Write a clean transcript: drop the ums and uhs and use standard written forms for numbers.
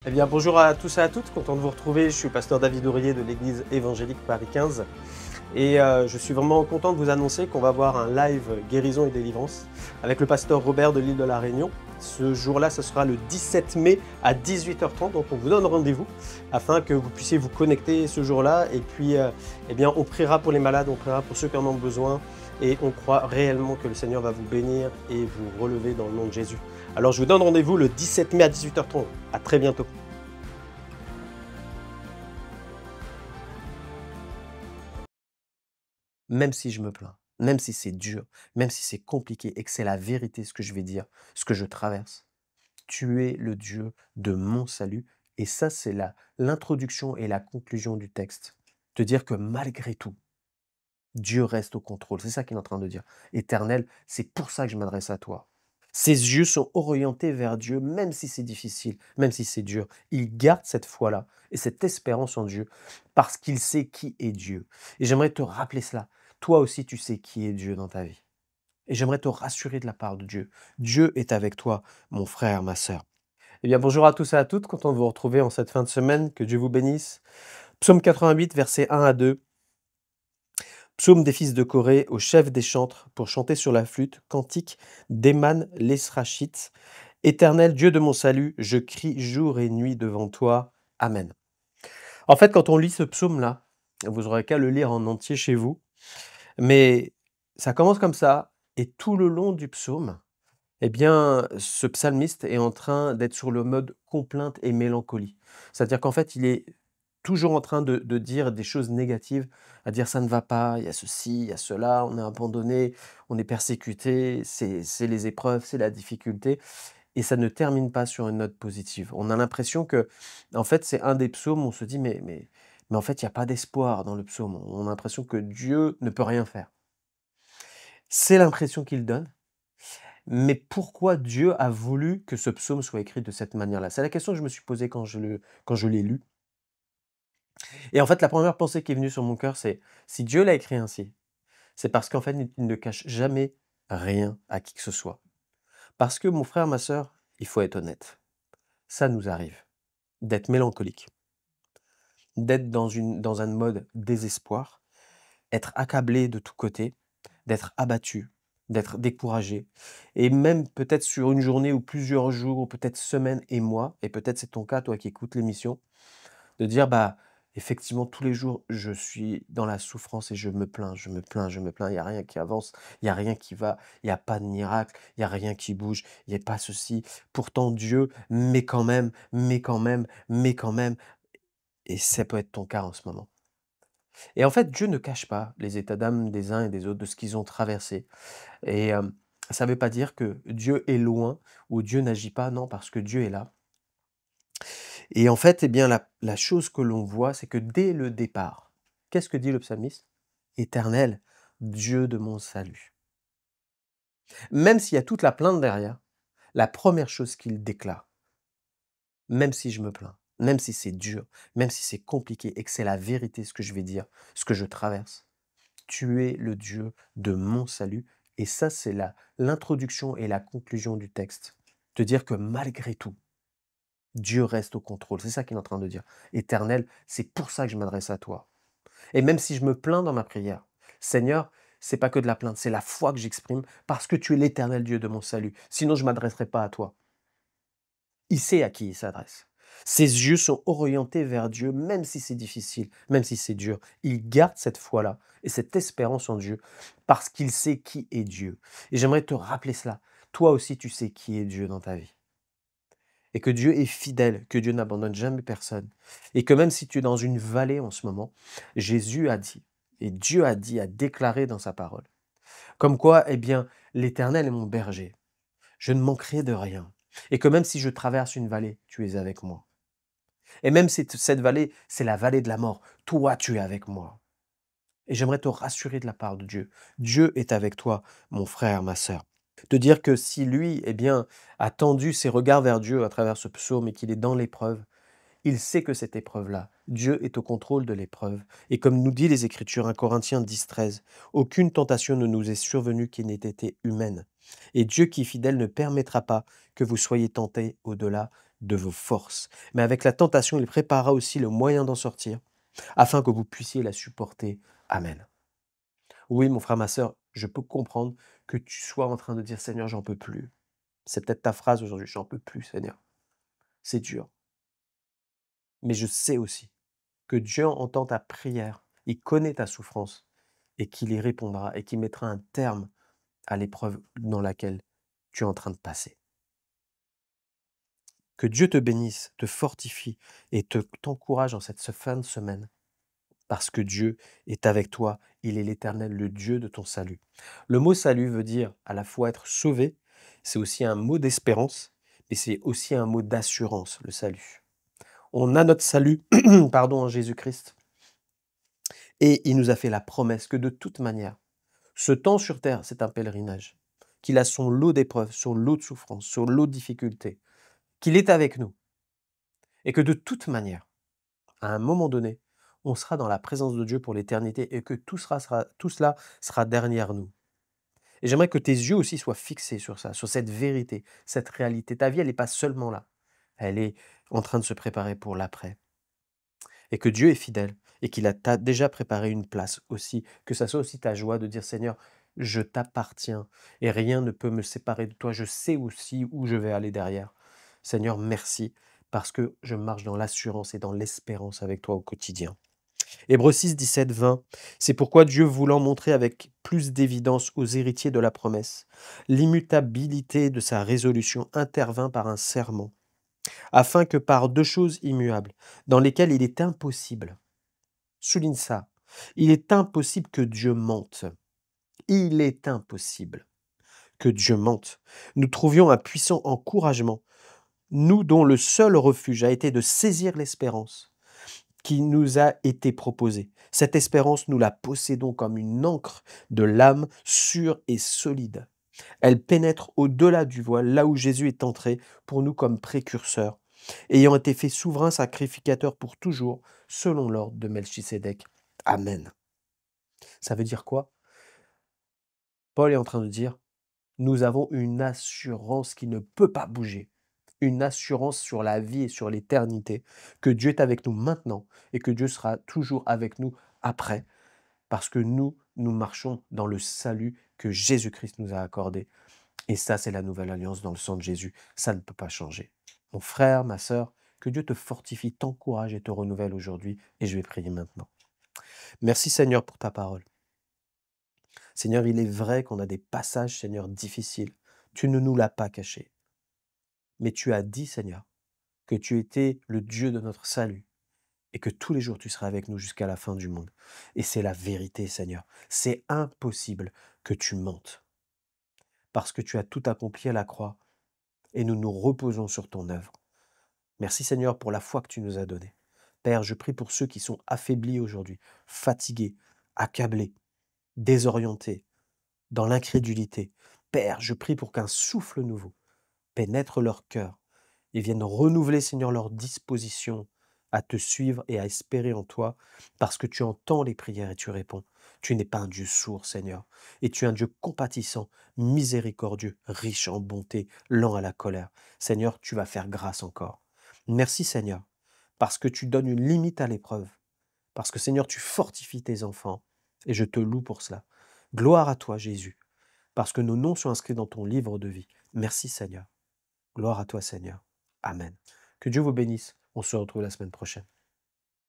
Eh bien, bonjour à tous et à toutes, content de vous retrouver. Je suis pasteur David Ourier de l'église évangélique Paris 15 et je suis vraiment content de vous annoncer qu'on va avoir un live guérison et délivrance avec le pasteur Robert de l'île de la Réunion. Ce jour-là, ce sera le 17 mai à 18h30, donc on vous donne rendez-vous afin que vous puissiez vous connecter ce jour-là. Et puis, eh bien, on priera pour les malades, on priera pour ceux qui en ont besoin et on croit réellement que le Seigneur va vous bénir et vous relever dans le nom de Jésus. Alors, je vous donne rendez-vous le 17 mai à 18h30. À très bientôt. Même si je me plains, même si c'est dur, même si c'est compliqué et que c'est la vérité ce que je vais dire, ce que je traverse, tu es le Dieu de mon salut. Et ça, c'est l'introduction et la conclusion du texte. Te dire que malgré tout, Dieu reste au contrôle. C'est ça qu'il est en train de dire. Éternel, c'est pour ça que je m'adresse à toi. Ses yeux sont orientés vers Dieu, même si c'est difficile, même si c'est dur. Il garde cette foi-là et cette espérance en Dieu parce qu'il sait qui est Dieu. Et j'aimerais te rappeler cela. Toi aussi, tu sais qui est Dieu dans ta vie. Et j'aimerais te rassurer de la part de Dieu. Dieu est avec toi, mon frère, ma sœur. Eh bien, bonjour à tous et à toutes. Content de vous retrouver en cette fin de semaine. Que Dieu vous bénisse. Psaume 88, versets 1 à 2. Psaume des fils de Corée au chef des chantres pour chanter sur la flûte. Cantique d'Éman l'Esrachite. Éternel Dieu de mon salut, je crie jour et nuit devant toi. Amen. En fait, quand on lit ce psaume-là, vous aurez qu'à le lire en entier chez vous, mais ça commence comme ça, et tout le long du psaume, eh bien, ce psalmiste est en train d'être sur le mode complainte et mélancolie. C'est-à-dire qu'en fait, il est toujours en train de dire des choses négatives, à dire ça ne va pas, il y a ceci, il y a cela, on est abandonné, on est persécuté, c'est les épreuves, c'est la difficulté. Et ça ne termine pas sur une note positive. On a l'impression que, en fait, c'est un des psaumes où on se dit: «Mais en fait, il y a pas d'espoir dans le psaume». On a l'impression que Dieu ne peut rien faire. C'est l'impression qu'il donne, mais pourquoi Dieu a voulu que ce psaume soit écrit de cette manière-là? C'est la question que je me suis posée quand je l'ai lu. Et en fait, la première pensée qui est venue sur mon cœur, c'est: si Dieu l'a écrit ainsi, c'est parce qu'en fait, il ne cache jamais rien à qui que ce soit. Parce que mon frère, ma sœur, il faut être honnête, ça nous arrive d'être mélancolique. D'être dans un mode désespoir, être accablé de tous côtés, d'être abattu, d'être découragé et même peut-être sur une journée ou plusieurs jours ou peut-être semaines et mois et peut-être c'est ton cas, toi qui écoutes l'émission, de dire: «Bah, effectivement tous les jours je suis dans la souffrance et je me plains, je me plains, je me plains, il y a rien qui avance, il y a rien qui va, il y a pas de miracle, il y a rien qui bouge, il y a pas ceci, pourtant Dieu, mais quand même, mais quand même, mais quand même». Et ça peut être ton cas en ce moment. Et en fait, Dieu ne cache pas les états d'âme des uns et des autres, de ce qu'ils ont traversé. Et ça ne veut pas dire que Dieu est loin ou Dieu n'agit pas, non, parce que Dieu est là. Et en fait, eh bien, la chose que l'on voit, c'est que dès le départ, qu'est-ce que dit le psalmiste? Éternel, Dieu de mon salut. Même s'il y a toute la plainte derrière, la première chose qu'il déclare, même si je me plains, même si c'est dur, même si c'est compliqué et que c'est la vérité ce que je vais dire, ce que je traverse, tu es le Dieu de mon salut. Et ça, c'est l'introduction et la conclusion du texte. Te dire que malgré tout, Dieu reste au contrôle. C'est ça qu'il est en train de dire. Éternel, c'est pour ça que je m'adresse à toi. Et même si je me plains dans ma prière, Seigneur, c'est pas que de la plainte, c'est la foi que j'exprime parce que tu es l'éternel Dieu de mon salut. Sinon, je ne m'adresserai pas à toi. Il sait à qui il s'adresse. Ses yeux sont orientés vers Dieu, même si c'est difficile, même si c'est dur. Il garde cette foi-là et cette espérance en Dieu parce qu'il sait qui est Dieu. Et j'aimerais te rappeler cela. Toi aussi, tu sais qui est Dieu dans ta vie. Et que Dieu est fidèle, que Dieu n'abandonne jamais personne. Et que même si tu es dans une vallée en ce moment, Jésus a dit, et Dieu a dit, a déclaré dans sa parole, comme quoi, eh bien, l'Éternel est mon berger. Je ne manquerai de rien. Et que même si je traverse une vallée, tu es avec moi. Et même si cette vallée, c'est la vallée de la mort, toi, tu es avec moi. Et j'aimerais te rassurer de la part de Dieu. Dieu est avec toi, mon frère, ma sœur. Te dire que si lui, eh bien, a tendu ses regards vers Dieu à travers ce psaume et qu'il est dans l'épreuve, il sait que cette épreuve-là, Dieu est au contrôle de l'épreuve. Et comme nous dit les Écritures, 1 Corinthiens 10, 13, aucune tentation ne nous est survenue qui n'ait été humaine. Et Dieu qui est fidèle ne permettra pas que vous soyez tentés au-delà de vos forces. Mais avec la tentation, il préparera aussi le moyen d'en sortir, afin que vous puissiez la supporter. Amen. Oui, mon frère, ma sœur, je peux comprendre que tu sois en train de dire, Seigneur, j'en peux plus. C'est peut-être ta phrase aujourd'hui, j'en peux plus, Seigneur. C'est dur. Mais je sais aussi que Dieu entend ta prière, il connaît ta souffrance et qu'il y répondra et qu'il mettra un terme à l'épreuve dans laquelle tu es en train de passer. Que Dieu te bénisse, te fortifie et t'encourage en cette fin de semaine parce que Dieu est avec toi, il est l'Éternel, le Dieu de ton salut. Le mot salut veut dire à la fois être sauvé, c'est aussi un mot d'espérance, mais c'est aussi un mot d'assurance, le salut. On a notre salut, pardon, en Jésus-Christ, et il nous a fait la promesse que de toute manière, ce temps sur terre, c'est un pèlerinage, qu'il a son lot d'épreuves, son lot de souffrances, son lot de difficultés, qu'il est avec nous, et que de toute manière, à un moment donné, on sera dans la présence de Dieu pour l'éternité et que tout cela sera derrière nous. Et j'aimerais que tes yeux aussi soient fixés sur ça, sur cette vérité, cette réalité. Ta vie, elle n'est pas seulement là. Elle est en train de se préparer pour l'après. Et que Dieu est fidèle et qu'il t'a déjà préparé une place aussi. Que ça soit aussi ta joie de dire, Seigneur, je t'appartiens et rien ne peut me séparer de toi. Je sais aussi où je vais aller derrière. Seigneur, merci parce que je marche dans l'assurance et dans l'espérance avec toi au quotidien. Hébreux 6, 17, 20. C'est pourquoi Dieu, voulant montrer avec plus d'évidence aux héritiers de la promesse l'immutabilité de sa résolution, intervint par un serment, afin que par deux choses immuables, dans lesquelles il est impossible, souligne ça, il est impossible que Dieu mente. Il est impossible que Dieu mente. Nous trouvions un puissant encouragement, nous dont le seul refuge a été de saisir l'espérance qui nous a été proposée. Cette espérance, nous la possédons comme une ancre de l'âme sûre et solide. Elle pénètre au-delà du voile, là où Jésus est entré pour nous comme précurseur, ayant été fait souverain sacrificateur pour toujours, selon l'ordre de Melchisédek. Amen. Ça veut dire quoi? Paul est en train de dire, nous avons une assurance qui ne peut pas bouger, une assurance sur la vie et sur l'éternité, que Dieu est avec nous maintenant et que Dieu sera toujours avec nous après, parce que nous marchons dans le salut que Jésus-Christ nous a accordé. Et ça, c'est la nouvelle alliance dans le sang de Jésus. Ça ne peut pas changer. Mon frère, ma sœur, que Dieu te fortifie, t'encourage et te renouvelle aujourd'hui. Et je vais prier maintenant. Merci Seigneur pour ta parole. Seigneur, il est vrai qu'on a des passages, Seigneur, difficiles. Tu ne nous l'as pas caché. Mais tu as dit, Seigneur, que tu étais le Dieu de notre salut et que tous les jours tu seras avec nous jusqu'à la fin du monde. Et c'est la vérité, Seigneur. C'est impossible que tu mentes. Parce que tu as tout accompli à la croix et nous nous reposons sur ton œuvre. Merci Seigneur pour la foi que tu nous as donnée. Père, je prie pour ceux qui sont affaiblis aujourd'hui, fatigués, accablés, désorientés, dans l'incrédulité. Père, je prie pour qu'un souffle nouveau pénètre leur cœur et vienne renouveler, Seigneur, leur disposition à te suivre et à espérer en toi, parce que tu entends les prières et tu réponds. Tu n'es pas un Dieu sourd, Seigneur, et tu es un Dieu compatissant, miséricordieux, riche en bonté, lent à la colère. Seigneur, tu vas faire grâce encore. Merci, Seigneur, parce que tu donnes une limite à l'épreuve, parce que, Seigneur, tu fortifies tes enfants, et je te loue pour cela. Gloire à toi, Jésus, parce que nos noms sont inscrits dans ton livre de vie. Merci, Seigneur. Gloire à toi, Seigneur. Amen. Que Dieu vous bénisse. On se retrouve la semaine prochaine.